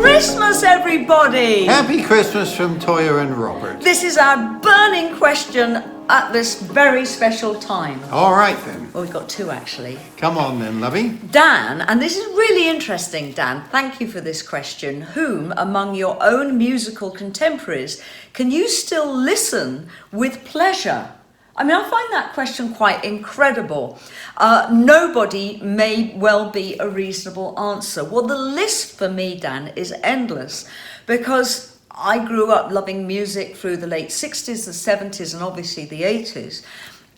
Christmas, everybody! Happy Christmas from Toyah and Robert. This is our burning question at this very special time. All right then. Well, we've got two actually. Come on then, lovey. Dan, and this is really interesting, Dan, thank you for this question. Whom among your own musical contemporaries can you still listen with pleasure? I mean, I find that question quite incredible. Nobody may well be a reasonable answer. Well, the list for me, Dan, is endless because I grew up loving music through the late 60s, the 70s, and obviously the 80s.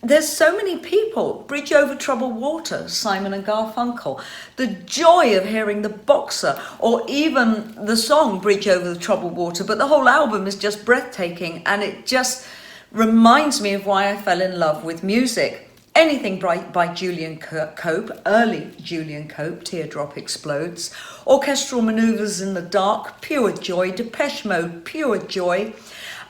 There's so many people. Bridge Over Troubled Water, Simon and Garfunkel. The joy of hearing The Boxer, or even the song Bridge Over the Troubled Water. But the whole album is just breathtaking, and it just reminds me of why I fell in love with music. Anything by Julian Cope, early Julian Cope, Teardrop Explodes. Orchestral Manoeuvres in the Dark, pure joy. Depeche Mode, pure joy.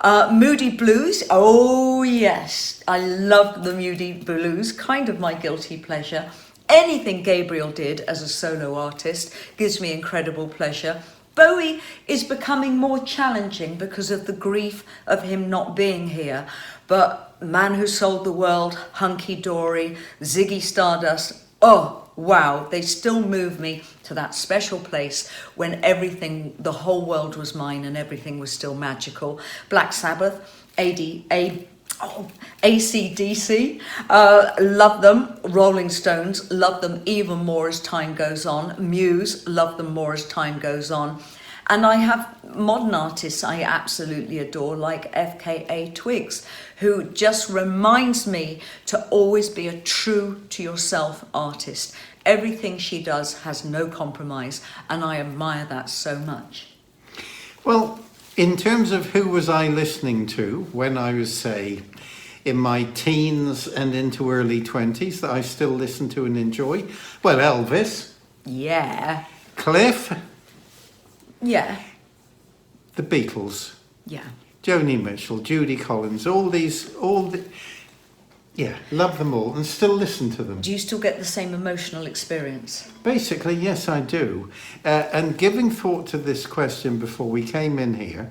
Moody Blues, oh yes, I love the Moody Blues, kind of my guilty pleasure. Anything Gabriel did as a solo artist gives me incredible pleasure. Bowie is becoming more challenging because of the grief of him not being here. But Man Who Sold the World, Hunky Dory, Ziggy Stardust, oh wow, they still move me to that special place when everything, the whole world was mine and everything was still magical. Black Sabbath, AC/DC, love them. Rolling Stones, love them even more as time goes on. Muse, love them more as time goes on. And I have modern artists I absolutely adore, like FKA Twigs, who just reminds me to always be a true to yourself artist. Everything she does has no compromise, and I admire that so much. Well, in terms of who was I listening to when I was, say, in my teens and into early 20s that I still listen to and enjoy? Well, Elvis. Yeah. Cliff. Yeah. The Beatles. Yeah. Joni Mitchell, Judy Collins, yeah, love them all and still listen to them. Do you still get the same emotional experience? Basically, yes, I do. And giving thought to this question before we came in here,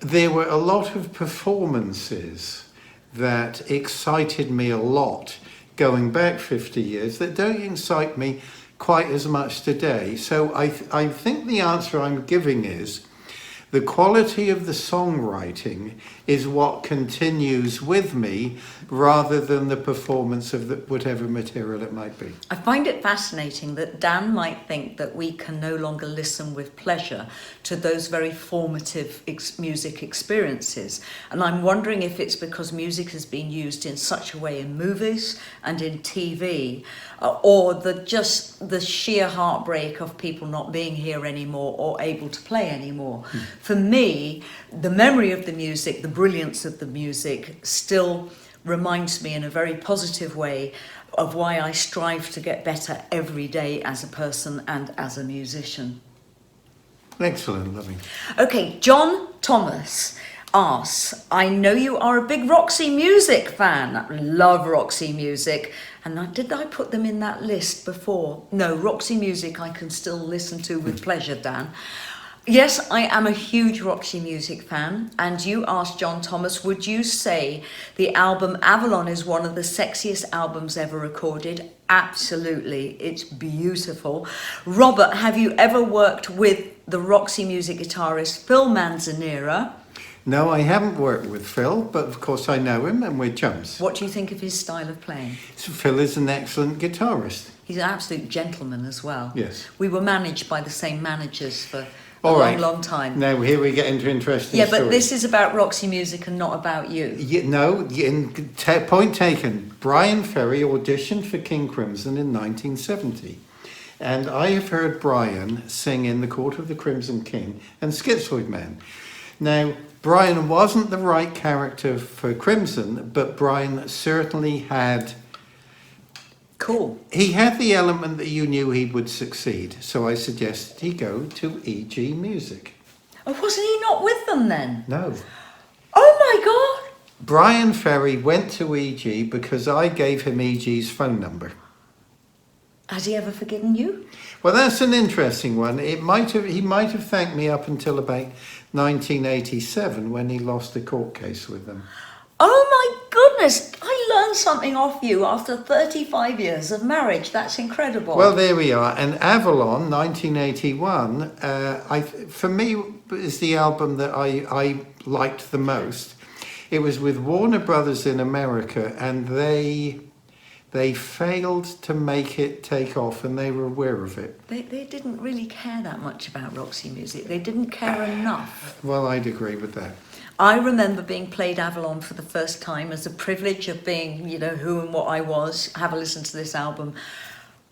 there were a lot of performances that excited me a lot going back 50 years that don't excite me quite as much today. So I think the answer I'm giving is the quality of the songwriting is what continues with me rather than the performance of whatever material it might be. I find it fascinating that Dan might think that we can no longer listen with pleasure to those very formative music experiences. And I'm wondering if it's because music has been used in such a way in movies and in TV, or the sheer heartbreak of people not being here anymore or able to play anymore. For me, the memory of the music, the brilliance of the music still reminds me in a very positive way of why I strive to get better every day as a person and as a musician. Excellent, lovely. Okay, John Thomas asks, I know you are a big Roxy Music fan. Love Roxy Music. And did I put them in that list before? No, Roxy Music I can still listen to with pleasure, Dan. Yes, I am a huge Roxy Music fan, and you asked John Thomas, would you say the album Avalon is one of the sexiest albums ever recorded? Absolutely, it's beautiful. Robert, have you ever worked with the Roxy Music guitarist Phil Manzanera? No, I haven't worked with Phil, but of course I know him and we're chums. What do you think of his style of playing? So Phil is an excellent guitarist. He's an absolute gentleman as well. Yes. We were managed by the same managers for long time. Now here we get into interesting stories. But this is about Roxy Music and not about you. Point taken. Brian Ferry auditioned for King Crimson in 1970. And I have heard Brian sing in The Court of the Crimson King and Schizoid Man. Now, Brian wasn't the right character for Crimson, but Brian certainly had... Cool. He had the element that you knew he would succeed, so I suggested he go to EG Music. Oh, wasn't he not with them then? No. Oh my God! Brian Ferry went to EG because I gave him EG's phone number. Has he ever forgiven you? Well, that's an interesting one. He might have thanked me up until about 1987 when he lost a court case with them. Oh my goodness, I learned something off you after 35 years of marriage. That's incredible. Well, there we are. And Avalon, 1981, for me, is the album that I liked the most. It was with Warner Brothers in America, and they failed to make it take off, and they were aware of it. They didn't really care that much about Roxy Music. They didn't care enough. Well, I'd agree with that. I remember being played Avalon for the first time as a privilege of being, who and what I was. Have a listen to this album.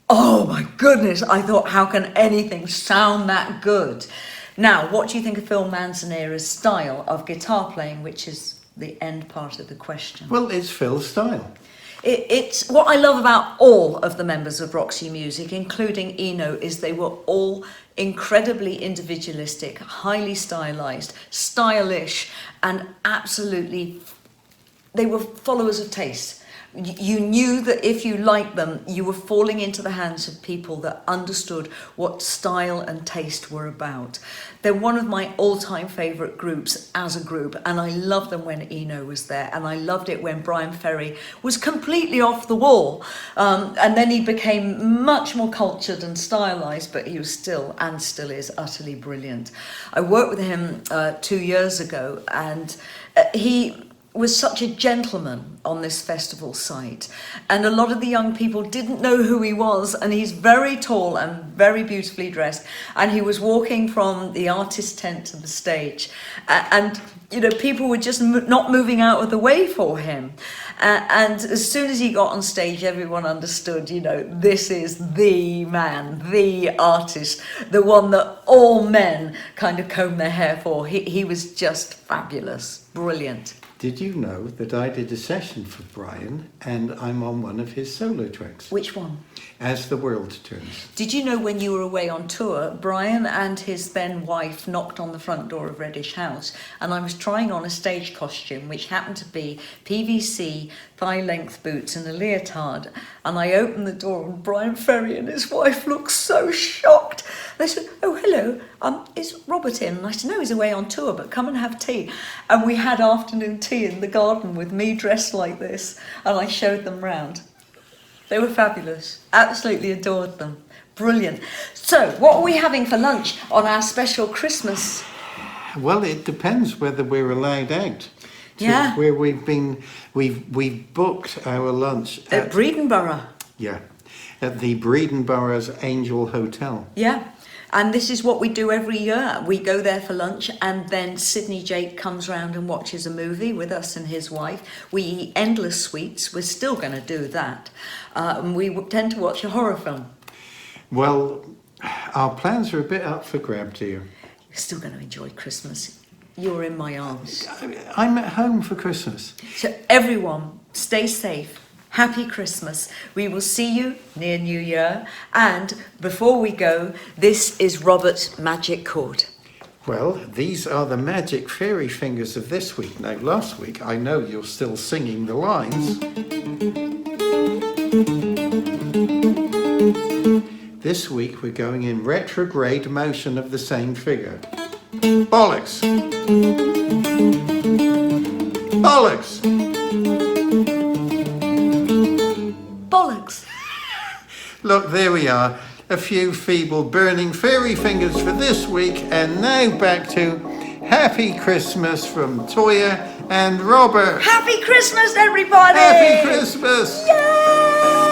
Oh my goodness, I thought, how can anything sound that good? Now, what do you think of Phil Manzanera's style of guitar playing, which is the end part of the question? Well, it's Phil's style. It's what I love about all of the members of Roxy Music, including Eno, is they were all incredibly individualistic, highly stylized, stylish, and absolutely, they were followers of taste. You knew that if you liked them, you were falling into the hands of people that understood what style and taste were about. They're one of my all-time favourite groups as a group, and I loved them when Eno was there, and I loved it when Brian Ferry was completely off the wall. And then he became much more cultured and stylised, but he was still, and still is, utterly brilliant. I worked with him 2 years ago, and he was such a gentleman on this festival site, and a lot of the young people didn't know who he was, and he's very tall and very beautifully dressed, and he was walking from the artist tent to the stage, and people were just not moving out of the way for him, and as soon as he got on stage, everyone understood, this is the man, the artist, the one that all men kind of comb their hair for. He was just fabulous, brilliant. Did you know that I did a session for Brian, and I'm on one of his solo tracks? Which one? As the World Turns. Did you know when you were away on tour, Brian and his then wife knocked on the front door of Reddish House, and I was trying on a stage costume, which happened to be PVC, thigh-length boots and a leotard, and I opened the door and Brian Ferry and his wife looked so shocked. They said, "Oh, hello, is Robert in?" And I said, "No, he's away on tour, but come and have tea." And we had afternoon tea in the garden with me dressed like this, and I showed them round. They were fabulous. Absolutely adored them. Brilliant. So, what are we having for lunch on our special Christmas? Well, it depends whether we're allowed out. Yeah. Where we've booked our lunch At Breedenborough. Yeah, at the Breedenborough's Angel Hotel. Yeah. And this is what we do every year. We go there for lunch, and then Sydney Jake comes round and watches a movie with us and his wife. We eat endless sweets. We're still going to do that. And we tend to watch a horror film. Well, our plans are a bit up for grab, dear. You're still going to enjoy Christmas. You're in my arms. I'm at home for Christmas. So everyone, stay safe. Happy Christmas. We will see you near New Year. And before we go, this is Robert's magic chord. Well, these are the magic fairy fingers of this week. Now, last week, I know you're still singing the lines. This week, we're going in retrograde motion of the same figure. Bollocks. Bollocks. Bollocks. Look, there we are. A few feeble burning fairy fingers for this week. And now back to Happy Christmas from Toyah and Robert. Happy Christmas, everybody! Happy Christmas! Yay!